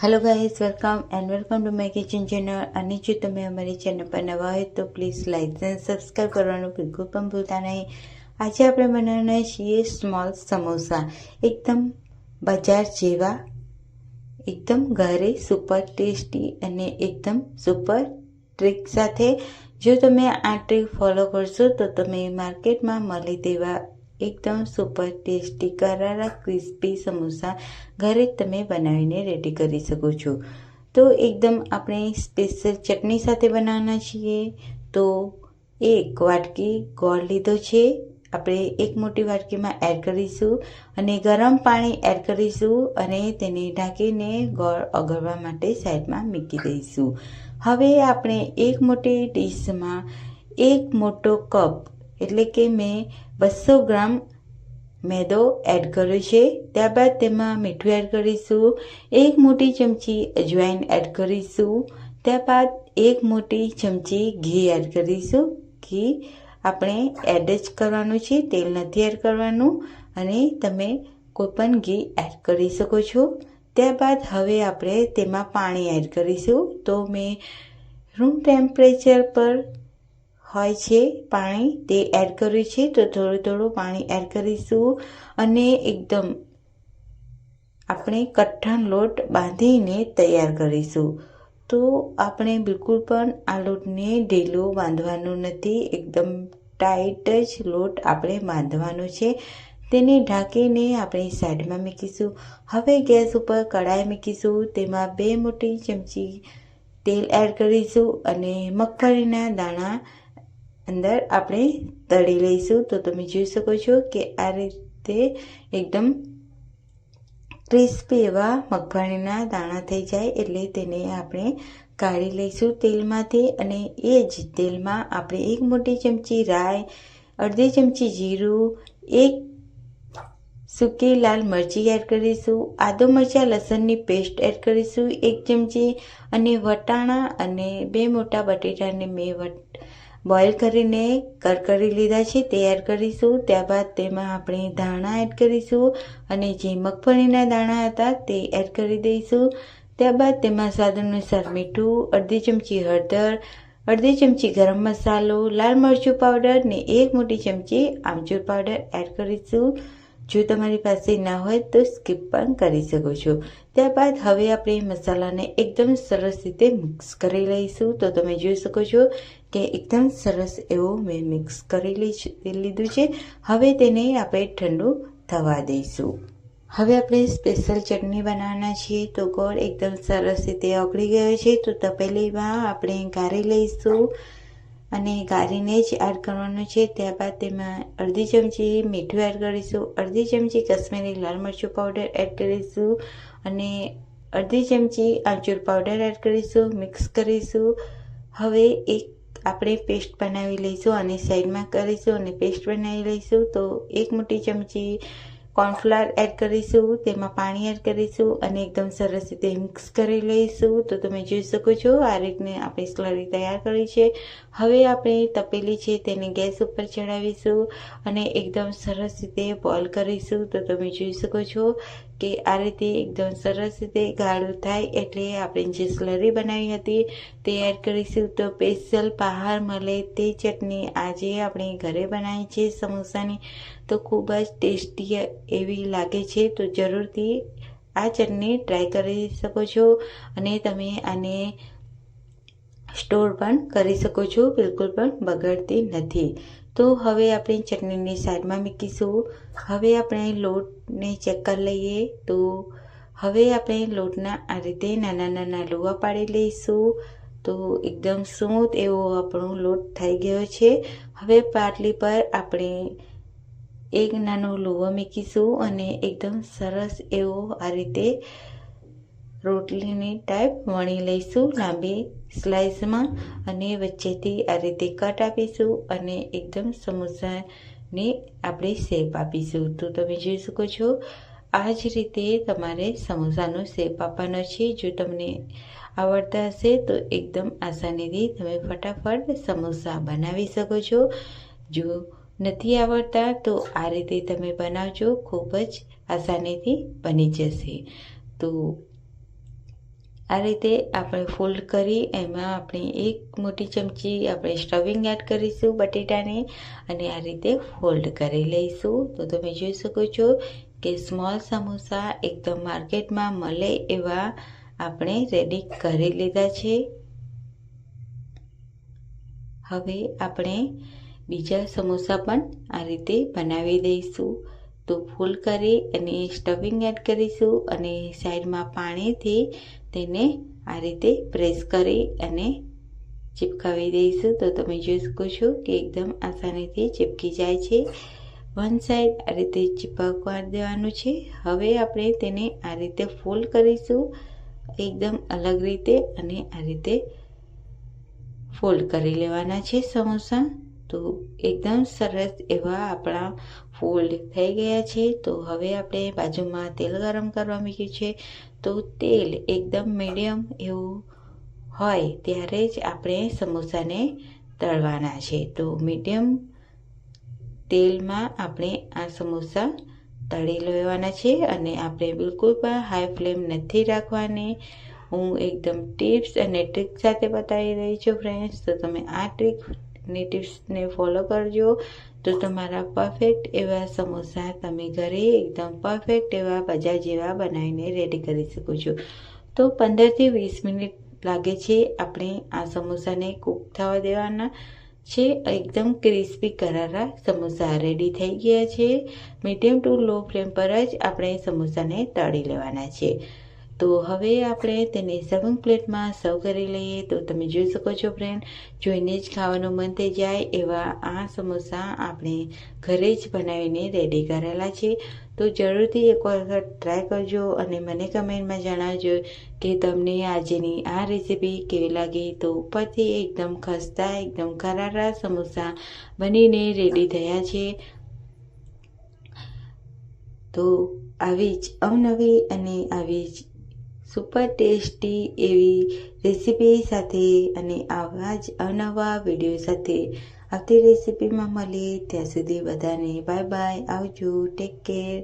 Hello guys, welcome to my kitchen channel. અને જો તમે અમારી ચેનલ પર નવા હોય તો પ્લીઝ લાઈક અને સબસ્ક્રાઈબ કરવાનું બિલકુલ પણ ભૂલતા નહીં। આજે આપણે બનાવવાના છીએ સ્મોલ સમોસા, એકદમ બજાર જેવા, એકદમ ઘરે સુપર ટેસ્ટી અને એકદમ સુપર ટ્રીક સાથે। જો તમે આ ટ્રીક ફોલો કરશો તો તમે માર્કેટમાં મળી તેવા એકદમ સુપર ટેસ્ટી કરારા ક્રિસ્પી સમોસા ઘરે જ તમે બનાવીને રેડી કરી શકો છો। તો એકદમ આપણે સ્પેશિયલ ચટણી સાથે બનાવવાના છીએ। તો એક વાટકી ગોળ લીધો છે, આપણે એક મોટી વાટકીમાં એડ કરીશું અને ગરમ પાણી એડ કરીશું અને તેને ઢાંકીને ગોળ ઓગળવા માટે સાઈડમાં મૂકી દઈશું। હવે આપણે એક મોટી ડીશમાં એક મોટો કપ એટલે કે મેં 200 ગ્રામ મેદો એડ કર્યો છે। ત્યારબાદ તેમાં મીઠું એડ કરીશું, એક મોટી ચમચી અજવાઈન એડ કરીશું, ત્યારબાદ એક મોટી ચમચી ઘી એડ કરીશું। ઘી આપણે એડ જ કરવાનું છે, તેલ નથી એડ કરવાનું અને તમે કોઈ પણ ઘી એડ કરી શકો છો। ત્યારબાદ હવે આપણે તેમાં પાણી એડ કરીશું। તો મેં રૂમ ટેમ્પરેચર પર હોય છે પાણી, તે એડ કર્યું છે। તો થોડું પાણી એડ કરીશું અને એકદમ આપણે કઠણ લોટ બાંધીને તૈયાર કરીશું। તો આપણે બિલકુલ પણ આ લોટને ઢીલો બાંધવાનો નથી, એકદમ ટાઈટ જ લોટ આપણે બાંધવાનો છે। તેને ઢાંકીને આપણે સાઈડમાં મૂકીશું। હવે ગેસ ઉપર કઢાઈ મૂકીશું, તેમાં 2 મોટી ચમચી તેલ એડ કરીશું અને મગફળીના દાણા અંદર આપણે તળી લઈશું। તો તમે જોઈ શકો છો કે આ રીતે એકદમ ક્રિસ્પી એવા મગફળીના દાણા થઈ જાય એટલે તેને આપણે કાઢી લઈશું તેલમાંથી। અને એ જ તેલમાં આપણે એક મોટી ચમચી રાઈ, અડધી ચમચી જીરું, એક સૂકી લાલ મરચી એડ કરીશું, આદુ મરચાં લસણની પેસ્ટ એડ કરીશું 1 ચમચી અને વટાણા અને 2 મોટા બટેટાને મેં બોઇલ કરીને કટ કરી લીધા છે તે એડ કરીશું। ત્યારબાદ તેમાં આપણે ધાણા એડ કરીશું અને જે મગફળીના દાણા હતા તે એડ કરી દઈશું। ત્યારબાદ તેમાં સ્વાદ અનુસાર મીઠું, અડધી ચમચી હળદર, અડધી ચમચી ગરમ મસાલો, લાલ મરચું પાવડર ને 1 મોટી ચમચી આમચૂર પાવડર એડ કરીશું। જો તમારી પાસે ના હોય તો સ્કીપ પણ કરી શકો છો। ત્યારબાદ હવે આપણે મસાલાને એકદમ સરસ રીતે મિક્સ કરી લઈશું। તો તમે જોઈ શકો છો કે એકદમ સરસ એવો મેં મિક્સ કરી લીધું છે। હવે તેને આપણે ઠંડુ થવા દઈશું। હવે આપણે સ્પેશિયલ ચટણી બનાવવાના છીએ। તો ગોળ એકદમ સરસ રીતે ઓગળી ગયો છે, તો તપેલીમાં આપણે ગાળી લઈશું અને ગાળીને જ એડ કરવાનું છે। ત્યારબાદ તેમાં અડધી ચમચી મીઠું એડ કરીશું, અડધી ચમચી કશ્મીરી લાલ મરચું પાવડર એડ કરીશું અને અડધી ચમચી આમચૂર પાવડર એડ કરીશું, મિક્સ કરીશું। હવે એક આપણે પેસ્ટ બનાવી લઈશું અને સાઈડમાં કરીશું અને પેસ્ટ બનાવી લઈશું। તો એક મોટી ચમચી કોર્નફ્લાવર એડ કરીશું, તેમાં પાણી એડ કરીશું અને એકદમ સરસ રીતે મિક્સ કરી લઈશું। તો તમે જોઈ શકો છો આ રીતને આપણે સ્લરી તૈયાર કરી છે। હવે આપણે તપેલી છે તેને ગેસ ઉપર ચડાવીશું અને એકદમ સરસ રીતે બોઇલ કરીશું। તો તમે જોઈ શકો છો કે આ રીતે એકદમ સરસ રીતે ગાળું થાય એટલે આપણે જે સ્લરી બનાવી હતી તે એડ કરીશું। તો સ્પેશિયલ બહાર મળે તે ચટણી આજે આપણે ઘરે બનાવી છે સમોસાની, તો ખૂબ જ ટેસ્ટી એવી લાગે છે। તો જરૂરથી આ ચટણી ટ્રાય કરી શકો છો અને તમે આને સ્ટોર પણ કરી શકો છો, બિલકુલ પણ બગડતી નથી। તો હવે આપણે ચટણીની સાઈડમાં મૂકીશું। હવે આપણે લોટને ચેક કરી લઈએ। તો હવે આપણે લોટના આ રીતે નાના નાના લુવા પાડી લઈશું। તો એકદમ સ્મૂથ એવો આપણો લોટ થઈ ગયો છે। હવે પાટલી પર આપણે એક નાનો લુવો મૂકીશું અને એકદમ સરસ એવો આ રીતે રોટલીની ટાઈપ વણી લઈશું લાંબી સ્લાઇસમાં અને વચ્ચેથી આ રીતે કટ આપીશું અને એકદમ સમોસાની આપણે શેપ આપીશું। તો તમે જોઈ શકો છો આ જ રીતે તમારે સમોસાનો શેપ આપવાનો છે। જો તમને આવડતા હશે તો એકદમ આસાનીથી તમે ફટાફટ સમોસા બનાવી શકો છો। જો નથી આવડતા તો આ રીતે તમે બનાવજો, ખૂબ જ આસાનીથી બની જશે। તો આ રીતે આપણે ફોલ્ડ કરી એમાં આપણે 1 મોટી ચમચી આપણે સ્ટફિંગ એડ કરીશું બટેટાની અને આ રીતે ફોલ્ડ કરી લઈશું. તો તમે જોઈ શકો છો કે સ્મોલ સમોસા એકદમ માર્કેટમાં મળે એવા આપણે રેડી કરી લીધા છે. હવે આપણે બીજા સમોસા પણ આ રીતે બનાવી દઈશું. તો ફોલ્ડ કરી અને સ્ટફિંગ એડ કરીશું અને સાઈડમાં પાણીથી તેને આ રીતે પ્રેસ કરી અને ચિપકાવી દઈશું. તો તમે જોઈ શકો છો કે એકદમ આસાનીથી ચિપકી જાય છે. વન સાઈડ આ રીતે ચિપકવા દેવાનું છે. હવે આપણે તેને આ રીતે ફોલ્ડ કરીશું એકદમ અલગ રીતે અને આ રીતે ફોલ્ડ કરી લેવાના છે સમોસા. તો એકદમ સરસ એવા આપણા ફોલ્ડ થઈ ગયા છે. તો હવે આપણે બાજુમાં તેલ ગરમ કરવા મૂક્યું છે. તો તેલ એકદમ મીડિયમ એવું હોય ત્યારે જ આપણે સમોસાને તળવાના છે. તો મીડિયમ તેલમાં આપણે આ સમોસા તળી લેવાના છે અને આપણે બિલકુલ પણ હાઈ ફ્લેમ નથી રાખવાની. હું એકદમ ટિપ્સ અને ટ્રિક સાથે બતાવી રહી છું ફ્રેન્ડ્સ. તો તમે આ ટ્રિક ની ટિપ્સને ફોલો કરજો તો તમારા પરફેક્ટ એવા સમોસા તમે ઘરે એકદમ પરફેક્ટ એવા બજાર જેવા બનાવીને રેડી કરી શકો છો. તો 15 થી 20 મિનિટ લાગે છે આપણે આ સમોસાને કૂક થવા દેવાના છે. એકદમ ક્રિસ્પી કરારા સમોસા રેડી થઈ ગયા છે. મીડિયમ ટુ લો ફ્લેમ પર જ આપણે સમોસાને તળી લેવાના છે. તો હવે આપણે તેને સર્વિંગ પ્લેટમાં સર્વ કરી લઈએ. તો તમે જોઈ શકો છો ફ્રેન્ડ, જોઈને જ ખાવાનું મન થઈ જાય એવા આ સમોસા આપણે ઘરે જ બનાવીને રેડી કરેલા છે. તો જરૂરથી એક વખત ટ્રાય કરજો અને મને કમેન્ટમાં જણાવજો કે તમને આજની આ રેસીપી કેવી લાગી. તો ઉપરથી એકદમ ખસ્તા એકદમ કરારા સમોસા બનીને રેડી થયા છે. તો આવી જ અવનવી અને આવી જ સુપર ટેસ્ટી એવી રેસીપી સાથે અને આવા જ અવનવા વિડીયો સાથે આવતી રેસીપીમાં મળીએ. ત્યાં સુધી બધાને બાય બાય, આવજો, ટેક કેર.